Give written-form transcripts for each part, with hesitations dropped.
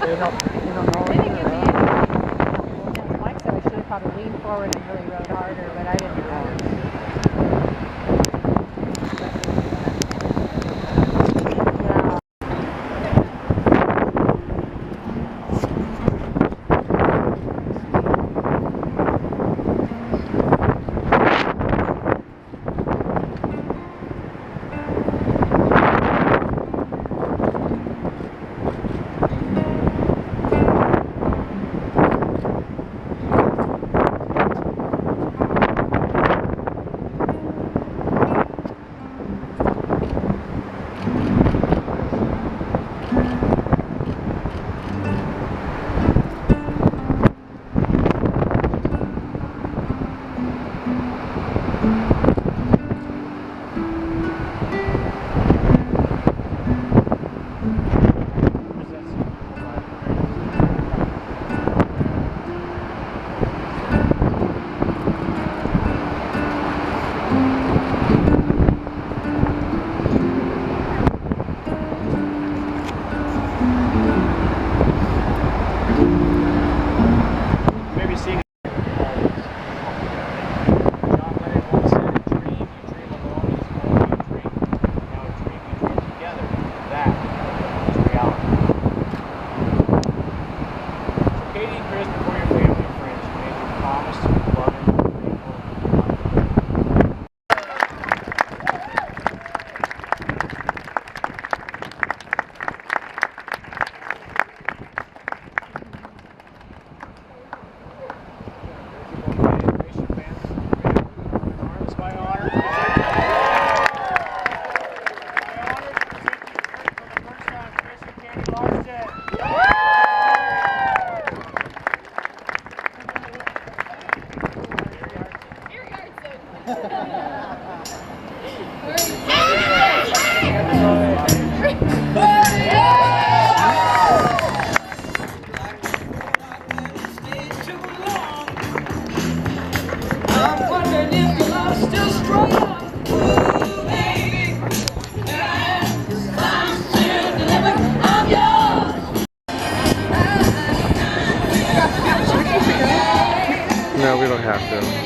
They don't know They didn't either, give me any. Mike said I should have probably leaned forward and really rode harder, but I didn't know. No, we don't have to.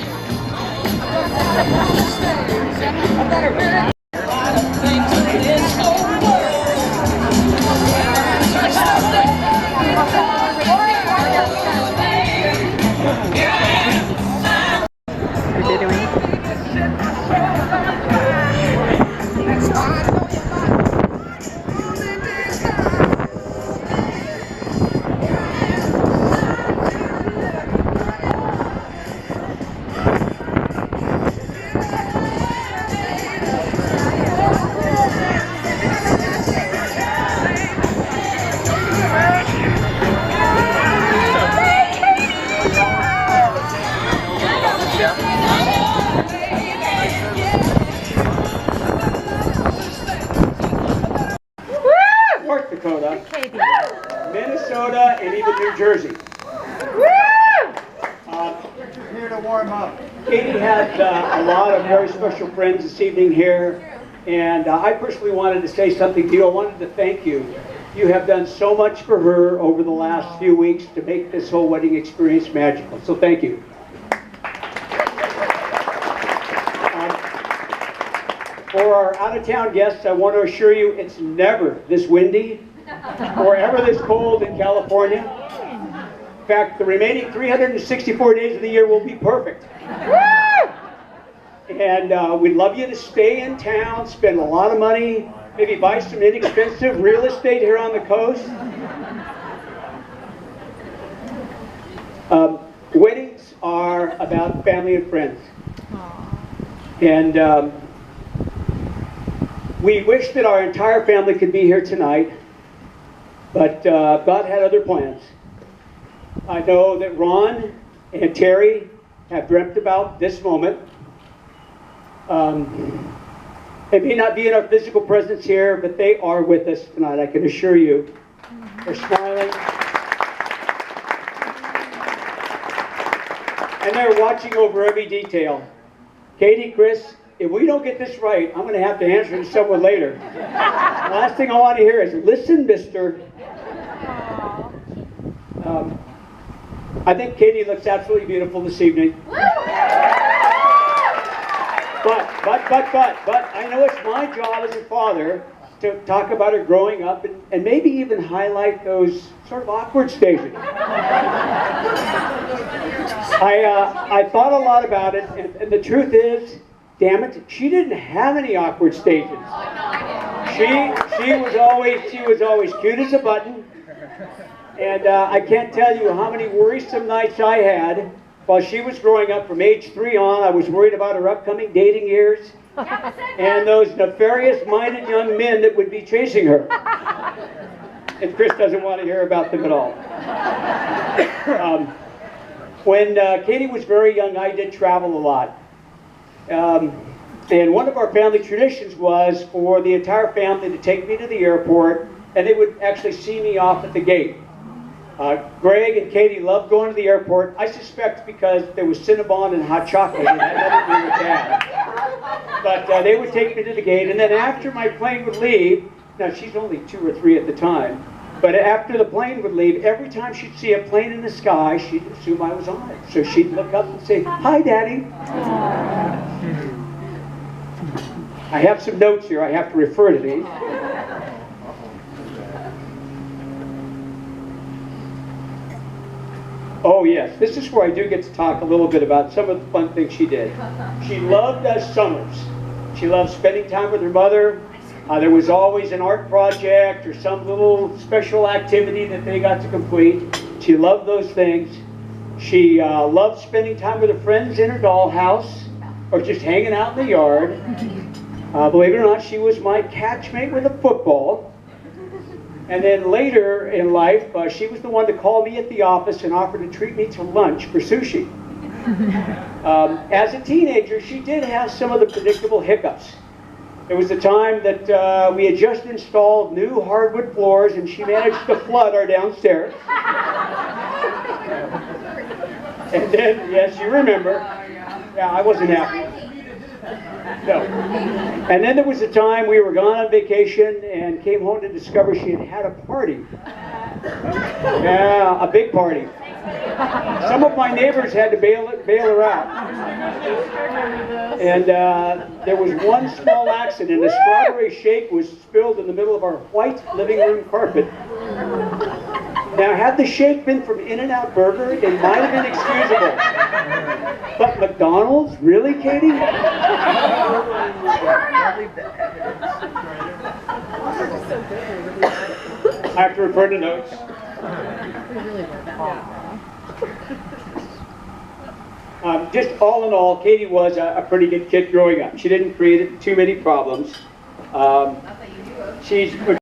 North Dakota, Minnesota, and even New Jersey. Here to warm up. Katie had a lot of very special friends this evening here, and I personally wanted to say something to you. I wanted to thank you. You have done so much for her over the last few weeks to make this whole wedding experience magical, so thank you. For our out-of-town guests, I want to assure you it's never this windy or ever this cold in California. In fact, the remaining 364 days of the year will be perfect. And we'd love you to stay in town, spend a lot of money, maybe buy some inexpensive real estate here on the coast. Weddings are about family and friends. And we wish that our entire family could be here tonight, but God had other plans. I know that Ron and Terry have dreamt about this moment. They may not be in our physical presence here, but they are with us tonight, I can assure you. They're smiling. And they're watching over every detail. Katie, Chris, if we don't get this right, I'm going to have to answer to someone later. The last thing I want to hear is, listen, mister. I think Katie looks absolutely beautiful this evening. But I know it's my job as a father to talk about her growing up and maybe even highlight those sort of awkward stages. I thought a lot about it, and the truth is, damn it, she didn't have any awkward stages. She was always cute as a button, and I can't tell you how many worrisome nights I had while she was growing up. From age 3 on, I was worried about her upcoming dating years and those nefarious-minded young men that would be chasing her. And Chris doesn't want to hear about them at all. When Katie was very young, I did travel a lot. And one of our family traditions was for the entire family to take me to the airport, and they would actually see me off at the gate. Greg and Katie loved going to the airport. I suspect because there was Cinnabon and hot chocolate, and that had nothing to do with that. But they would take me to the gate, and then after my plane would leave, now she's only 2 or 3 at the time, but after the plane would leave, every time she'd see a plane in the sky, she'd assume I was on it. So she'd look up and say, "Hi, Daddy." I have some notes here. I have to refer to these. Oh yes, this is where I do get to talk a little bit about some of the fun things she did. She loved summers. She loved spending time with her mother. There was always an art project or some little special activity that they got to complete. She loved those things. She loved spending time with her friends in her dollhouse or just hanging out in the yard. Believe it or not, she was my catchmate with a football. And then later in life, she was the one to call me at the office and offer to treat me to lunch for sushi. As a teenager, she did have some of the predictable hiccups. There was a time that we had just installed new hardwood floors, and she managed to flood our downstairs. And then, yes, you remember. Yeah, I wasn't happy. No. And then there was a time we were gone on vacation and came home to discover she had had a party. Yeah, a big party. Some of my neighbors had to bail her out. And there was one small accident. A strawberry shake was spilled in the middle of our white living room carpet. Now, had the shake been from In-N-Out Burger, it might have been excusable. But McDonald's? Really, Katie? I have to refer to notes. Just all in all, Katie was a pretty good kid growing up. She didn't create too many problems. She's